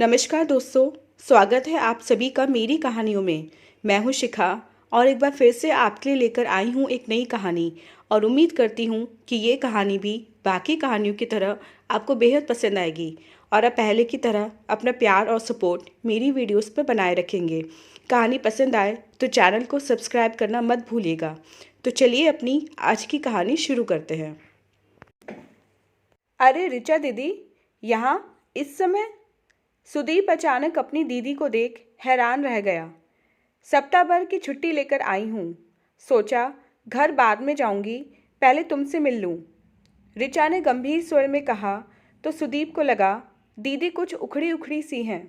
नमस्कार दोस्तों। स्वागत है आप सभी का मेरी कहानियों में। मैं हूं शिखा और एक बार फिर से आपके लिए लेकर आई हूं एक नई कहानी और उम्मीद करती हूं कि ये कहानी भी बाकी कहानियों की तरह आपको बेहद पसंद आएगी और आप पहले की तरह अपना प्यार और सपोर्ट मेरी वीडियोस पर बनाए रखेंगे। कहानी पसंद आए तो चैनल को सब्सक्राइब करना मत भूलिएगा। तो चलिए अपनी आज की कहानी शुरू करते हैं। अरे ऋचा दीदी, यहाँ इस समय? सुदीप अचानक अपनी दीदी को देख हैरान रह गया। सप्ताह भर की छुट्टी लेकर आई हूँ, सोचा घर बाद में जाऊंगी, पहले तुमसे मिल लूँ। ऋचा ने गंभीर स्वर में कहा तो सुदीप को लगा दीदी कुछ उखड़ी उखड़ी सी हैं।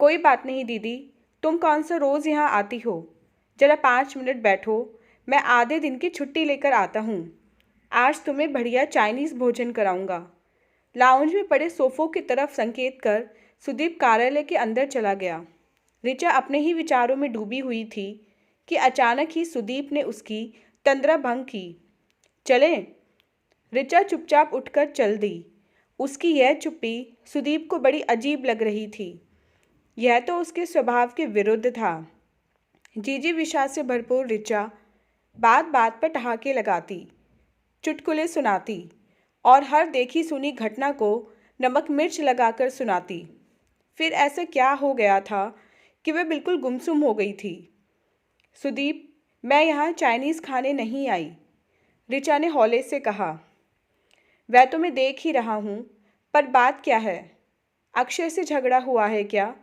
कोई बात नहीं दीदी, तुम कौन सा रोज़ यहाँ आती हो? जरा 5 मिनट बैठो, मैं आधे दिन की छुट्टी लेकर आता हूँ। आज तुम्हें बढ़िया चाइनीज़ भोजन कराऊंगा। लाउंज में पड़े सोफ़ों की तरफ संकेत कर सुदीप कार्यालय के अंदर चला गया। ऋचा अपने ही विचारों में डूबी हुई थी कि अचानक ही सुदीप ने उसकी तंद्रा भंग की। चलें? ऋचा चुपचाप उठकर चल दी। उसकी यह चुप्पी सुदीप को बड़ी अजीब लग रही थी। यह तो उसके स्वभाव के विरुद्ध था। जीजी विषा से भरपूर ऋचा बात बात पर ठहाके लगाती, चुटकुले सुनाती और हर देखी सुनी घटना को नमक मिर्च लगाकर सुनाती। फिर ऐसा क्या हो गया था कि वह बिल्कुल गुमसुम हो गई थी। सुदीप, मैं यहाँ चाइनीज़ खाने नहीं आई, ऋचा ने हौले से कहा। वह तो मैं देख ही रहा हूँ, पर बात क्या है? अक्षय से झगड़ा हुआ है क्या?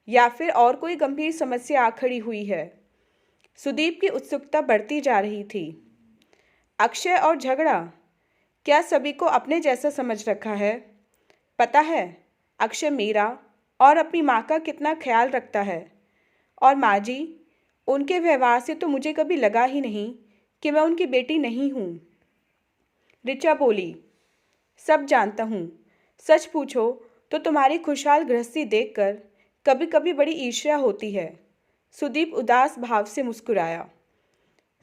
या फिर और कोई गंभीर समस्या आ खड़ी हुई है? सुदीप की उत्सुकता बढ़ती जा रही थी। अक्षय और झगड़ा? क्या सभी को अपने जैसा समझ रखा है? पता है अक्षय मेरा और अपनी माँ का कितना ख्याल रखता है। और माँ जी, उनके व्यवहार से तो मुझे कभी लगा ही नहीं कि मैं उनकी बेटी नहीं हूँ। ऋचा बोली, सब जानता हूँ। सच पूछो तो तुम्हारी खुशहाल गृहस्थी देखकर कभी कभी बड़ी ईर्ष्या होती है। सुदीप उदास भाव से मुस्कुराया।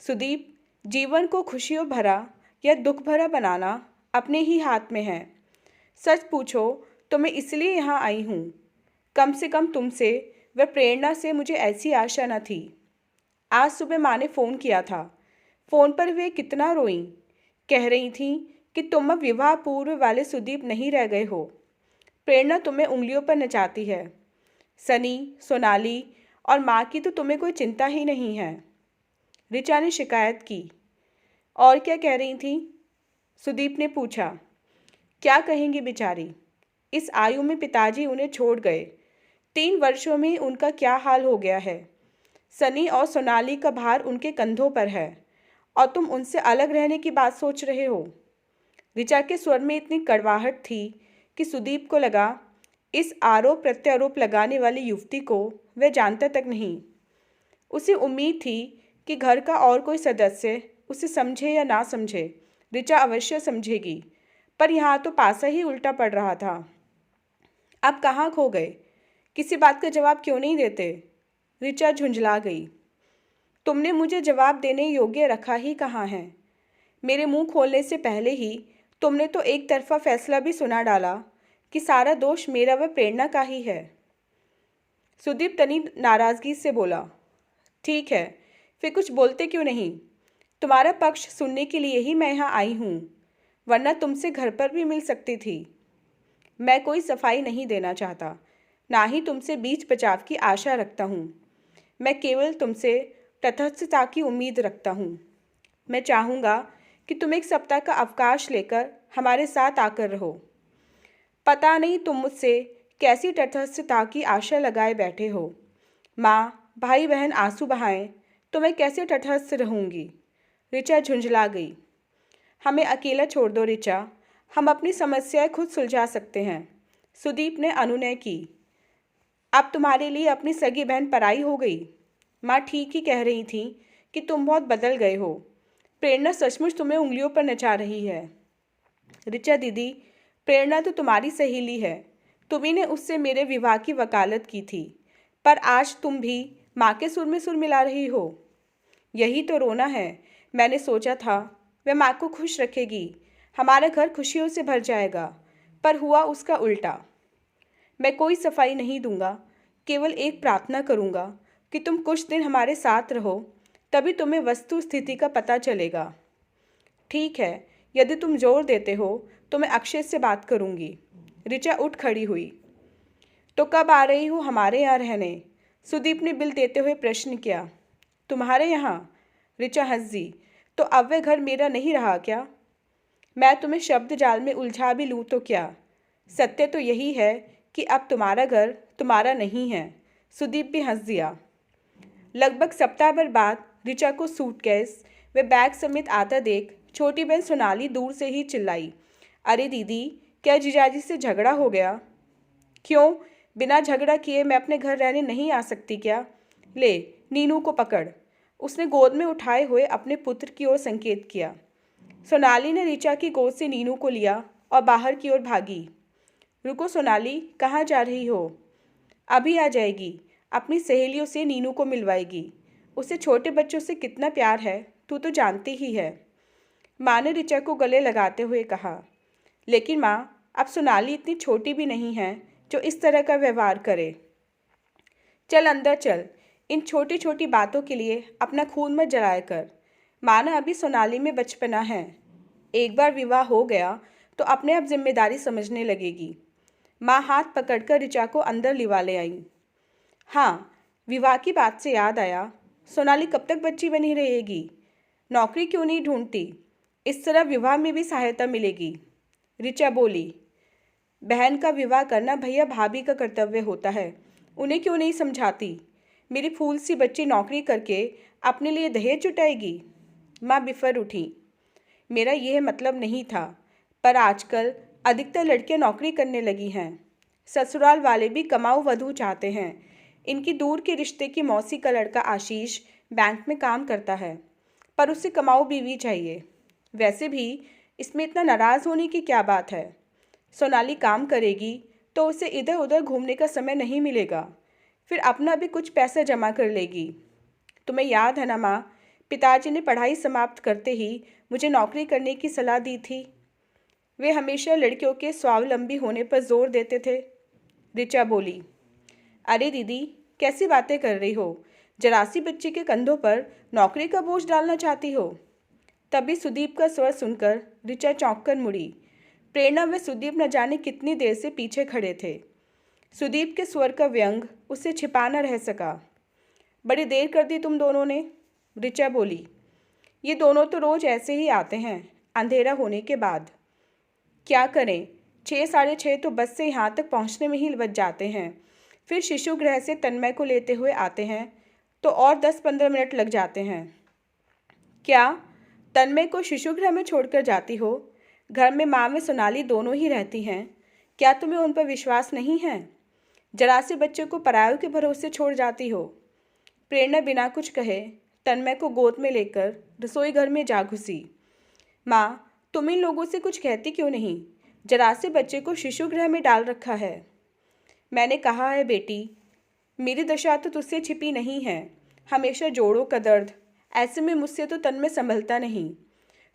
सुदीप, जीवन को खुशियों भरा या दुख भरा बनाना अपने ही हाथ में है। सच पूछो तो मैं इसलिए यहाँ आई हूँ। कम से कम तुमसे व प्रेरणा से मुझे ऐसी आशा न थी। आज सुबह माँ ने फ़ोन किया था। फ़ोन पर वे कितना रोईं। कह रही थी कि तुम अब विवाह पूर्व वाले सुदीप नहीं रह गए हो। प्रेरणा तुम्हें उंगलियों पर नचाती है। सनी, सोनाली और माँ की तो तुम्हें कोई चिंता ही नहीं है। ऋचा ने शिकायत की। और क्या कह रही थी? सुदीप ने पूछा। क्या कहेंगी बेचारी, इस आयु में पिताजी उन्हें छोड़ गए। 3 वर्षों में उनका क्या हाल हो गया है। सनी और सोनाली का भार उनके कंधों पर है और तुम उनसे अलग रहने की बात सोच रहे हो। ऋचा के स्वर में इतनी कड़वाहट थी कि सुदीप को लगा इस आरोप प्रत्यारोप लगाने वाली युवती को वह जानता तक नहीं। उसे उम्मीद थी कि घर का और कोई सदस्य उसे समझे या ना समझे, ऋचा अवश्य समझेगी, पर यहाँ तो पासा ही उल्टा पड़ रहा था। अब कहाँ खो गए? किसी बात का जवाब क्यों नहीं देते? ऋचा झुंझला गई। तुमने मुझे जवाब देने योग्य रखा ही कहाँ है? मेरे मुंह खोलने से पहले ही तुमने तो एक तरफा फैसला भी सुना डाला कि सारा दोष मेरा व प्रेरणा का ही है। सुदीप तनी नाराज़गी से बोला। ठीक है, फिर कुछ बोलते क्यों नहीं? तुम्हारा पक्ष सुनने के लिए ही मैं यहाँ आई हूँ, वरना तुमसे घर पर भी मिल सकती थी। मैं कोई सफाई नहीं देना चाहता, ना ही तुमसे बीच बचाव की आशा रखता हूँ। मैं केवल तुमसे तटस्थता की उम्मीद रखता हूँ। मैं चाहूँगा कि तुम एक सप्ताह का अवकाश लेकर हमारे साथ आकर रहो। पता नहीं तुम मुझसे कैसी तटस्थता की आशा लगाए बैठे हो। माँ, भाई बहन आंसू बहाएं तो मैं कैसे तटस्थ रहूँगी? ऋचा झुंझला गई। हमें अकेला छोड़ दो ऋचा, हम अपनी समस्याएं खुद सुलझा सकते हैं, सुदीप ने अनुनय की। अब तुम्हारे लिए अपनी सगी बहन पराई हो गई। माँ ठीक ही कह रही थी कि तुम बहुत बदल गए हो। प्रेरणा सचमुच तुम्हें उंगलियों पर नचा रही है। ऋचा दीदी, प्रेरणा तो तुम्हारी सहेली है, तुम्ही ने उससे मेरे विवाह की वकालत की थी, पर आज तुम भी माँ के सुर में सुर मिला रही हो। यही तो रोना है। मैंने सोचा था वह माँ को खुश रखेगी, हमारा घर खुशियों से भर जाएगा, पर हुआ उसका उल्टा। मैं कोई सफाई नहीं दूंगा, केवल एक प्रार्थना करूंगा कि तुम कुछ दिन हमारे साथ रहो, तभी तुम्हें वस्तु स्थिति का पता चलेगा। ठीक है, यदि तुम जोर देते हो तो मैं अक्षय से बात करूंगी। ऋचा उठ खड़ी हुई। तो कब आ रही हो हमारे यहाँ रहने? सुदीप ने बिल देते हुए प्रश्न किया। तुम्हारे यहाँ? ऋचा हंस दी। तो अब वह घर मेरा नहीं रहा क्या? मैं तुम्हें शब्द जाल में उलझा भी लूँ तो क्या? सत्य तो यही है कि अब तुम्हारा घर तुम्हारा नहीं है। सुदीप भी हंस दिया। लगभग सप्ताह भर बाद ऋचा को सूटकेस व बैग समेत आता देख छोटी बहन सोनाली दूर से ही चिल्लाई, अरे दीदी, क्या जीजाजी से झगड़ा हो गया? क्यों, बिना झगड़ा किए मैं अपने घर रहने नहीं आ सकती क्या? ले, नीनू को पकड़। उसने गोद में उठाए हुए अपने पुत्र की ओर संकेत किया। सोनाली ने ऋचा की गोद से नीनू को लिया और बाहर की ओर भागी। रुको सोनाली, कहाँ जा रही हो? अभी आ जाएगी, अपनी सहेलियों से नीनू को मिलवाएगी। उसे छोटे बच्चों से कितना प्यार है, तू तो जानती ही है। माँ ने ऋचा को गले लगाते हुए कहा। लेकिन माँ, अब सोनाली इतनी छोटी भी नहीं है जो इस तरह का व्यवहार करे। चल अंदर चल, इन छोटी छोटी बातों के लिए अपना खून मत जलाया कर। माना अभी सोनाली में बचपना है, एक बार विवाह हो गया तो अपने आप जिम्मेदारी समझने लगेगी। माँ हाथ पकड़कर ऋचा को अंदर लिवा ले आई। हाँ, विवाह की बात से याद आया, सोनाली कब तक बच्ची बनी रहेगी? नौकरी क्यों नहीं ढूंढती? इस तरह विवाह में भी सहायता मिलेगी। ऋचा बोली। बहन का विवाह करना भैया भाभी का कर्तव्य होता है, उन्हें क्यों नहीं समझाती? मेरी फूल सी बच्ची नौकरी करके अपने लिए दहेज जुटाएगी? माँ बिफर उठी। मेरा यह मतलब नहीं था, पर आजकल अधिकतर लड़कियां नौकरी करने लगी हैं। ससुराल वाले भी कमाऊ वधू चाहते हैं। इनकी दूर के रिश्ते की मौसी का लड़का आशीष बैंक में काम करता है, पर उसे कमाऊ बीवी चाहिए। वैसे भी इसमें इतना नाराज़ होने की क्या बात है? सोनाली काम करेगी तो उसे इधर उधर घूमने का समय नहीं मिलेगा, फिर अपना भी कुछ पैसा जमा कर लेगी। तुम्हें याद है ना माँ, पिताजी ने पढ़ाई समाप्त करते ही मुझे नौकरी करने की सलाह दी थी। वे हमेशा लड़कियों के स्वावलंबी होने पर जोर देते थे। ऋचा बोली। अरे दीदी, कैसी बातें कर रही हो? जरासी बच्ची के कंधों पर नौकरी का बोझ डालना चाहती हो? तभी सुदीप का स्वर सुनकर ऋचा चौंक कर मुड़ी। प्रेरणा व सुदीप न जाने कितनी देर से पीछे खड़े थे। सुदीप के स्वर का व्यंग उससे छिपा न रह सका। बड़ी देर कर दी तुम दोनों ने, ऋचा बोली। ये दोनों तो रोज ऐसे ही आते हैं, अंधेरा होने के बाद। क्या करें, 6 साढ़े 6 तो बस से यहाँ तक पहुँचने में ही बच जाते हैं। फिर शिशु गृह से तन्मय को लेते हुए आते हैं तो और 10-15 मिनट लग जाते हैं। क्या तन्मय को शिशु गृह में छोड़कर जाती हो? घर में माँ व सोनाली दोनों ही रहती हैं, क्या तुम्हें उन पर विश्वास नहीं है? जरा से बच्चे को परायों के भरोसे छोड़ जाती हो। प्रेरणा बिना कुछ कहे तन्मय को गोद में लेकर रसोई घर में जा घुसी। माँ, तुम इन लोगों से कुछ कहती क्यों नहीं? जरा से बच्चे को शिशु गृह में डाल रखा है। मैंने कहा है बेटी, मेरी दशा तो तुझसे छिपी नहीं है। हमेशा जोड़ों का दर्द, ऐसे में मुझसे तो तन्मय संभलता नहीं।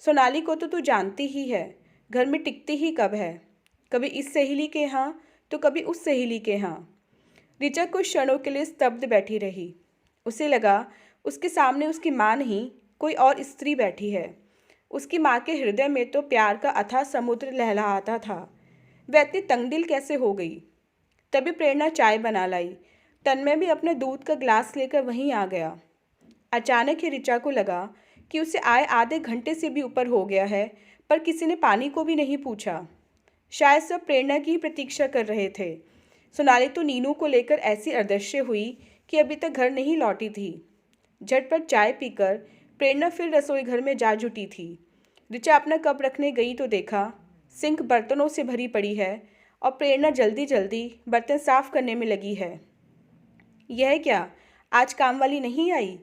सोनाली को तो तू जानती ही है, घर में टिकती ही कब है, कभी इस सहेली के यहाँ तो कभी उस सहेली के यहाँ। ऋचा कुछ क्षणों के लिए स्तब्ध बैठी रही। उसे लगा उसके सामने उसकी माँ नहीं, कोई और स्त्री बैठी है। उसकी माँ के हृदय में तो प्यार का अथाह समुद्र लहलहाता था। वह इतनी तंगदिल कैसे हो गई? तभी प्रेरणा चाय बना लाई। तन्मय भी अपने दूध का ग्लास लेकर वहीं आ गया। अचानक ही ऋचा को लगा कि उसे आए आधे घंटे से भी ऊपर हो गया है, पर किसी ने पानी को भी नहीं पूछा। शायद सब प्रेरणा की ही प्रतीक्षा कर रहे थे। सोनाली तो नीनू को लेकर ऐसी अदृश्य हुई कि अभी तक घर नहीं लौटी थी। झटपट चाय पीकर प्रेरणा फिर रसोई घर में जा जुटी थी। ऋचा अपना कप रखने गई तो देखा सिंक बर्तनों से भरी पड़ी है और प्रेरणा जल्दी जल्दी बर्तन साफ करने में लगी है। यह क्या, आज काम वाली नहीं आई?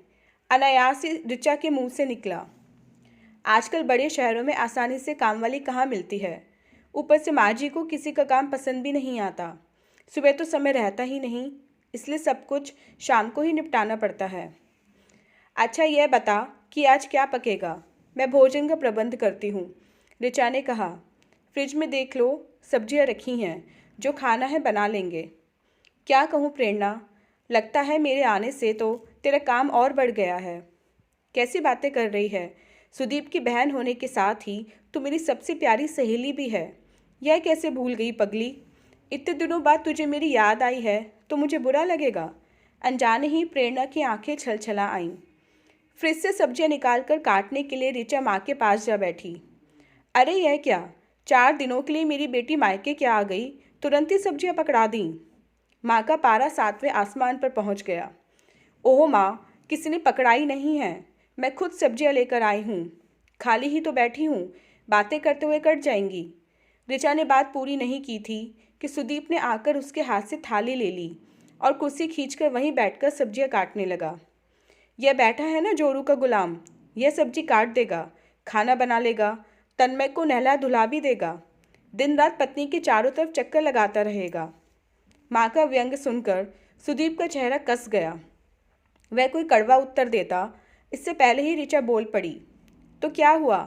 अनायास ही ऋचा के मुंह से निकला। आजकल बड़े शहरों में आसानी से काम वाली कहाँ मिलती है। ऊपर से माँ जी को किसी का काम पसंद भी नहीं आता। सुबह तो समय रहता ही नहीं, इसलिए सब कुछ शाम को ही निपटाना पड़ता है। अच्छा यह बता कि आज क्या पकेगा? मैं भोजन का प्रबंध करती हूँ, ऋचा ने कहा। फ्रिज में देख लो, सब्जियाँ रखी हैं, जो खाना है बना लेंगे। क्या कहूँ प्रेरणा, लगता है मेरे आने से तो तेरा काम और बढ़ गया है। कैसी बातें कर रही है? सुदीप की बहन होने के साथ ही तू मेरी सबसे प्यारी सहेली भी है। यह कैसे भूल गई पगली? इतने दिनों बाद तुझे मेरी याद आई है तो मुझे बुरा लगेगा। अनजाने ही प्रेरणा की आंखें छलछला आईं। फ्रिज से सब्जियां निकालकर काटने के लिए ऋचा माँ के पास जा बैठी। अरे यह क्या, 4 दिनों के लिए मेरी बेटी मायके क्या आ गई, तुरंत ही सब्जियां पकड़ा दी। माँ का पारा 7वें आसमान पर पहुंच गया। ओह माँ, किसी ने पकड़ाई नहीं है, मैं खुद सब्जियां लेकर आई हूँ। खाली ही तो बैठी हूँ, बातें करते हुए कट जाएंगी। ऋचा ने बात पूरी नहीं की थी कि सुदीप ने आकर उसके हाथ से थाली ले ली और कुर्सी खींचकर वहीं बैठकर सब्जियां काटने लगा। यह बैठा है ना जोरू का गुलाम, यह सब्जी काट देगा, खाना बना लेगा, तन्मय को नहला धुला भी देगा, दिन रात पत्नी के चारों तरफ चक्कर लगाता रहेगा। माँ का व्यंग सुनकर सुदीप का चेहरा कस गया। वह कोई कड़वा उत्तर देता, इससे पहले ही ऋचा बोल पड़ी। तो क्या हुआ,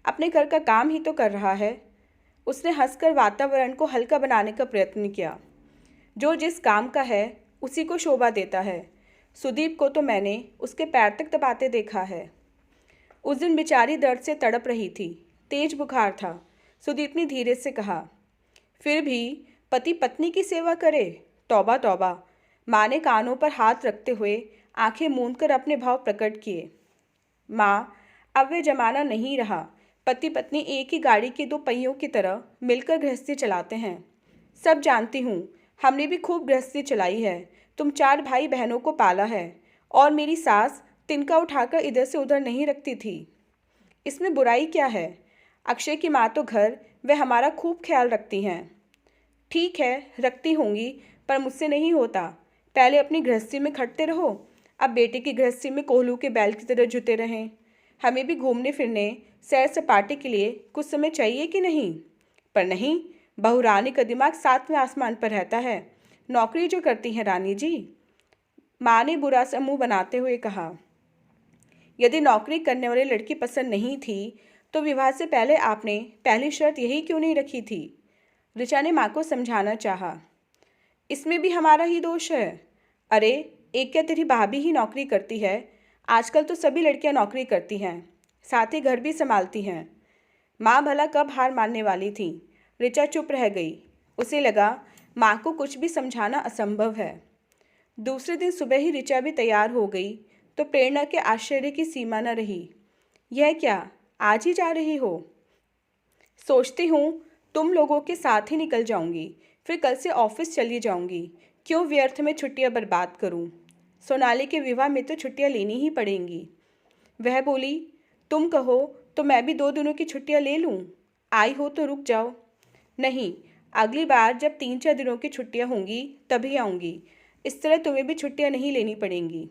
अपने घर का काम ही तो कर रहा है। उसने हंसकर वातावरण को हल्का बनाने का प्रयत्न किया। जो जिस काम का है उसी को शोभा देता है। सुदीप को तो मैंने उसके पैर तक दबाते देखा है। उस दिन बेचारी दर्द से तड़प रही थी, तेज बुखार था। सुदीप ने धीरे से कहा, फिर भी पति पत्नी की सेवा करे, तौबा तौबा। माँ ने कानों पर हाथ रखते हुए आंखें मूंदकर अपने भाव प्रकट किए। माँ, अब वह जमाना नहीं रहा। पति पत्नी एक ही गाड़ी के 2 पहियों की तरह मिलकर गृहस्थी चलाते हैं। सब जानती हूँ, हमने भी खूब गृहस्थी चलाई है। तुम 4 भाई बहनों को पाला है और मेरी सास तिनका उठाकर इधर से उधर नहीं रखती थी। इसमें बुराई क्या है? अक्षय की माँ तो घर वे हमारा खूब ख्याल रखती हैं। ठीक है, रखती होंगी, पर मुझसे नहीं होता। पहले अपनी गृहस्थी में खटते रहो, अब बेटे की गृहस्थी में कोहलू के बैल की तरह जुटे रहें। हमें भी घूमने फिरने, सैर सपाटे के लिए कुछ समय चाहिए कि नहीं? पर नहीं, बहू रानी का दिमाग 7वें आसमान पर रहता है। नौकरी जो करती हैं रानी जी। माँ ने बुरा सा मुँह बनाते हुए कहा। यदि नौकरी करने वाली लड़की पसंद नहीं थी तो विवाह से पहले आपने पहली शर्त यही क्यों नहीं रखी थी? ऋचा ने माँ को समझाना चाहा। इसमें भी हमारा ही दोष है। अरे, एक क्या तेरी भाभी ही नौकरी करती है? आजकल तो सभी लड़कियां नौकरी करती हैं, साथ ही घर भी संभालती हैं। माँ भला कब हार मानने वाली थी। ऋचा चुप रह गई। उसे लगा माँ को कुछ भी समझाना असंभव है। दूसरे दिन सुबह ही ऋचा भी तैयार हो गई तो प्रेरणा के आश्चर्य की सीमा न रही। यह क्या, आज ही जा रही हो? सोचती हूँ तुम लोगों के साथ ही निकल जाऊंगी, फिर कल से ऑफिस चली जाऊंगी। क्यों व्यर्थ में छुट्टियां बर्बाद करूं? सोनाली के विवाह में तो छुट्टियां लेनी ही पड़ेंगी। वह बोली, तुम कहो तो मैं भी 2 दिनों की छुट्टियां ले लूं। आई हो तो रुक जाओ। नहीं, अगली बार जब 3-4 दिनों की छुट्टियां होंगी तभी आऊँगी। इस तरह तुम्हें भी छुट्टियां नहीं लेनी पड़ेंगी।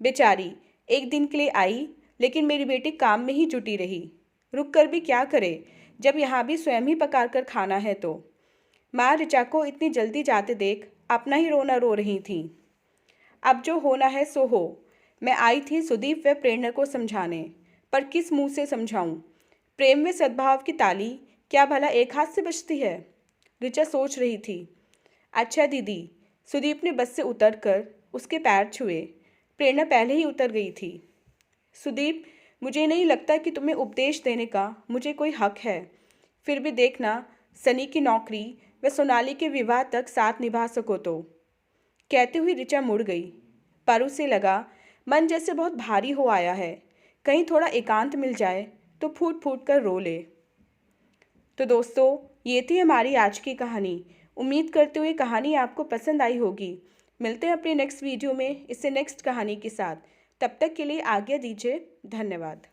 बेचारी 1 दिन के लिए आई, लेकिन मेरी बेटी काम में ही जुटी रही। रुक कर भी क्या करे जब यहाँ भी स्वयं ही पका कर खाना है तो। माँ ऋचा को इतनी जल्दी जाते देख अपना ही रोना रो रही थी। अब जो होना है सो हो। मैं आई थी सुदीप व प्रेरणा को समझाने, पर किस मुंह से समझाऊं? प्रेम व सद्भाव की ताली क्या भला एक हाथ से बजती है? ऋचा सोच रही थी। अच्छा दीदी। सुदीप ने बस से उतरकर उसके पैर छुए। प्रेरणा पहले ही उतर गई थी। सुदीप, मुझे नहीं लगता कि तुम्हें उपदेश देने का मुझे कोई हक है। फिर भी देखना, सनी की नौकरी व सोनाली के विवाह तक साथ निभा सको तो। कहती हुई ऋचा मुड़ गई, पर उसे लगा मन जैसे बहुत भारी हो आया है। कहीं थोड़ा एकांत मिल जाए तो फूट फूट कर रो ले। तो दोस्तों, ये थी हमारी आज की कहानी। उम्मीद करते हुए कहानी आपको पसंद आई होगी। मिलते हैं अपने नेक्स्ट वीडियो में इससे नेक्स्ट कहानी के साथ। तब तक के लिए आज्ञा दीजिए। धन्यवाद।